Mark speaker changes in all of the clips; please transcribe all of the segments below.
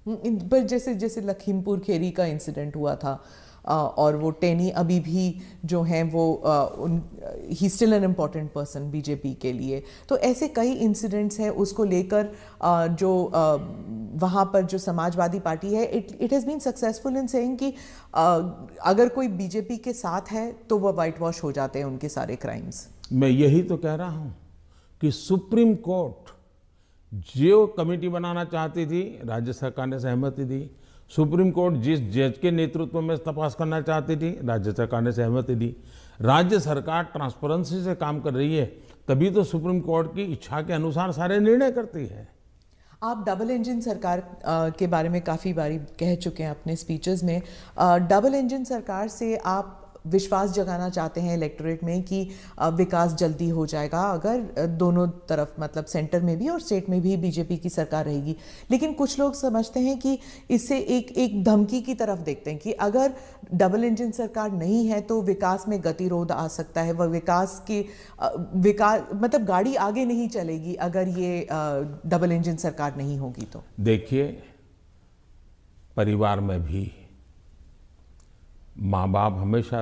Speaker 1: पर जैसे जैसे लखीमपुर खेरी का इंसिडेंट हुआ था, और वो टेनी अभी भी जो हैं वो he still an important person BJP के लिए। तो ऐसे कई इंसिडेंट्स हैं, उसको लेकर जो वहाँ पर जो समाजवादी पार्टी है, it has been successful in saying कि अगर कोई बीजेपी के साथ है तो वह वाइट वॉश हो जाते हैं उनके सारे क्राइम्स।
Speaker 2: मैं यही तो कह रहा हूँ कि सुप्रीम कोर्ट जो कमेटी बनाना चाहती थी, राज्य सरकार ने सहमति दी। सुप्रीम कोर्ट जिस जज के नेतृत्व में तपास करना चाहती थी, राज्य सरकार ने सहमति दी। राज्य सरकार ट्रांसपेरेंसी से काम कर रही है, तभी तो सुप्रीम कोर्ट की इच्छा के अनुसार सारे निर्णय करती है।
Speaker 1: आप डबल इंजन सरकार के बारे में काफ़ी बारी कह चुके हैं अपने स्पीचेस में। डबल इंजन सरकार से आप विश्वास जगाना चाहते हैं इलेक्टोरेट में कि विकास जल्दी हो जाएगा अगर दोनों तरफ, मतलब सेंटर में भी और स्टेट में भी बीजेपी की सरकार रहेगी। लेकिन कुछ लोग समझते हैं कि इससे एक धमकी की तरफ देखते हैं कि अगर डबल इंजन सरकार नहीं है तो विकास में गतिरोध आ सकता है, वह विकास मतलब गाड़ी आगे नहीं चलेगी अगर ये डबल इंजन सरकार नहीं होगी तो।
Speaker 2: देखिए, परिवार में भी माँ बाप हमेशा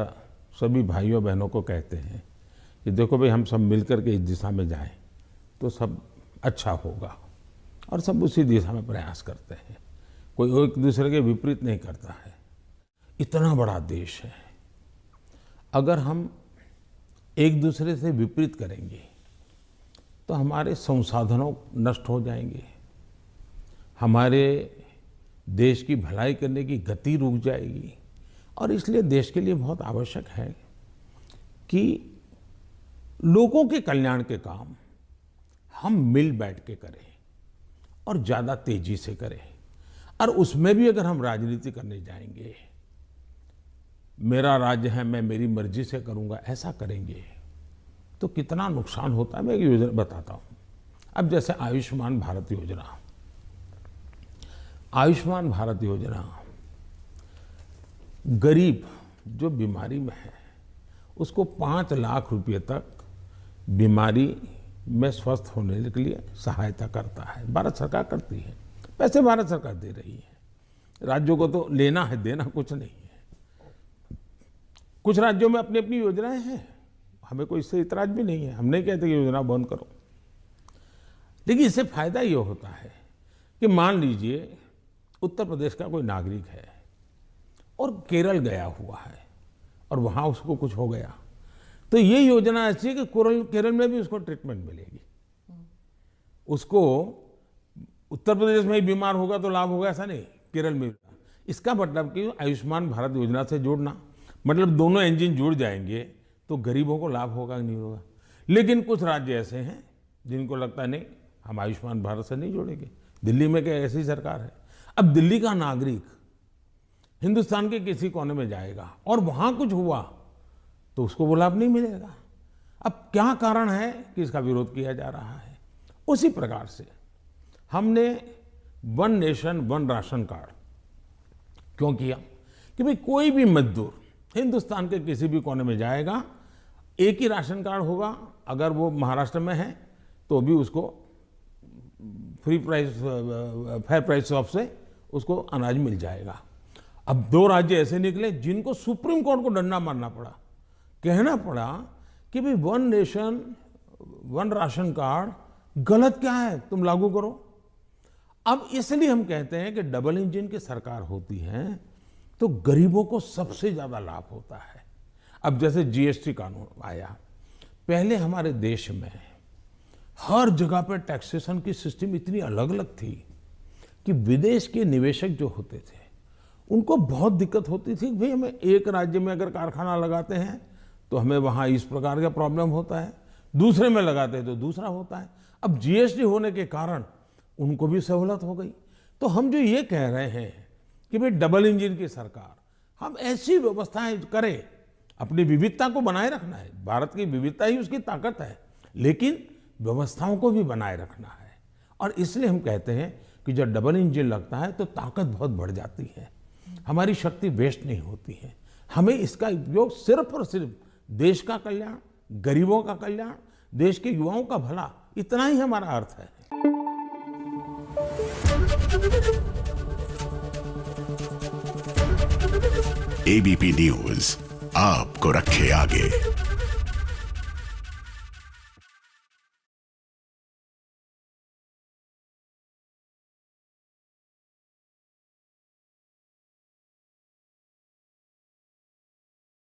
Speaker 2: सभी भाइयों बहनों को कहते हैं कि देखो भाई, हम सब मिलकर के इस दिशा में जाएं तो सब अच्छा होगा, और सब उसी दिशा में प्रयास करते हैं। कोई एक दूसरे के विपरीत नहीं करता है। इतना बड़ा देश है, अगर हम एक दूसरे से विपरीत करेंगे तो हमारे संसाधनों नष्ट हो जाएंगे, हमारे देश की भलाई करने की गति रुक जाएगी। और इसलिए देश के लिए बहुत आवश्यक है कि लोगों के कल्याण के काम हम मिल बैठ के करें और ज़्यादा तेजी से करें। और उसमें भी अगर हम राजनीति करने जाएंगे, मेरा राज्य है, मैं मेरी मर्जी से करूंगा, ऐसा करेंगे तो कितना नुकसान होता है। मैं एक योजना बताता हूँ। अब जैसे आयुष्मान भारत योजना, आयुष्मान भारत योजना गरीब जो बीमारी में है उसको 5 लाख रुपए तक बीमारी में स्वस्थ होने के लिए सहायता करता है। भारत सरकार करती है, पैसे भारत सरकार दे रही है। राज्यों को तो लेना है, देना कुछ नहीं है। कुछ राज्यों में अपनी अपनी योजनाएं हैं, हमें कोई इससे इतराज भी नहीं है। हम नहीं कहते कि योजना बंद करो, लेकिन इससे फायदा ये होता है कि मान लीजिए उत्तर प्रदेश का कोई नागरिक है और केरल गया हुआ है और वहां उसको कुछ हो गया, तो ये योजना ऐसी है कि केरल में भी उसको ट्रीटमेंट मिलेगी। उसको उत्तर प्रदेश में ही बीमार होगा तो लाभ होगा, ऐसा नहीं, केरल में। इसका मतलब कि आयुष्मान भारत योजना से जोड़ना मतलब दोनों इंजन जुड़ जाएंगे तो गरीबों को लाभ होगा नहीं होगा। लेकिन कुछ राज्य ऐसे हैं जिनको लगता है नहीं, हम आयुष्मान भारत से नहीं जोड़ेंगे। दिल्ली में क्या ऐसी सरकार है? अब दिल्ली का नागरिक हिंदुस्तान के किसी कोने में जाएगा और वहां कुछ हुआ तो उसको वो लाभ नहीं मिलेगा। अब क्या कारण है कि इसका विरोध किया जा रहा है? उसी प्रकार से हमने one nation one ration card क्यों किया कि भाई कोई भी मजदूर हिंदुस्तान के किसी भी कोने में जाएगा, एक ही राशन कार्ड होगा। अगर वो महाराष्ट्र में है तो भी उसको फेयर प्राइस ऑफ से उसको अनाज मिल जाएगा। अब 2 राज्य ऐसे निकले जिनको सुप्रीम कोर्ट को डंडा मारना पड़ा, कहना पड़ा कि भाई one nation one ration card गलत क्या है, तुम लागू करो। अब इसलिए हम कहते हैं कि डबल इंजन की सरकार होती है तो गरीबों को सबसे ज्यादा लाभ होता है। अब जैसे जीएसटी कानून आया, पहले हमारे देश में हर जगह पर टैक्सेशन की सिस्टम इतनी अलग अलग थी कि विदेश के निवेशक जो होते थे उनको बहुत दिक्कत होती थी। भाई हमें एक राज्य में अगर कारखाना लगाते हैं तो हमें वहाँ इस प्रकार का प्रॉब्लम होता है, दूसरे में लगाते हैं तो दूसरा होता है। अब जीएसटी होने के कारण उनको भी सहूलत हो गई। तो हम जो ये कह रहे हैं कि भाई डबल इंजन की सरकार, हम ऐसी व्यवस्थाएं करें, अपनी विविधता को बनाए रखना है, भारत की विविधता ही उसकी ताकत है, लेकिन व्यवस्थाओं को भी बनाए रखना है। और इसलिए हम कहते हैं कि जब डबल इंजन लगता है तो ताकत बहुत बढ़ जाती है, हमारी शक्ति वेस्ट नहीं होती है। हमें इसका उपयोग सिर्फ और सिर्फ देश का कल्याण, गरीबों का कल्याण, देश के युवाओं का भला, इतना ही हमारा अर्थ है।
Speaker 3: एबीपी न्यूज आपको रखे आगे।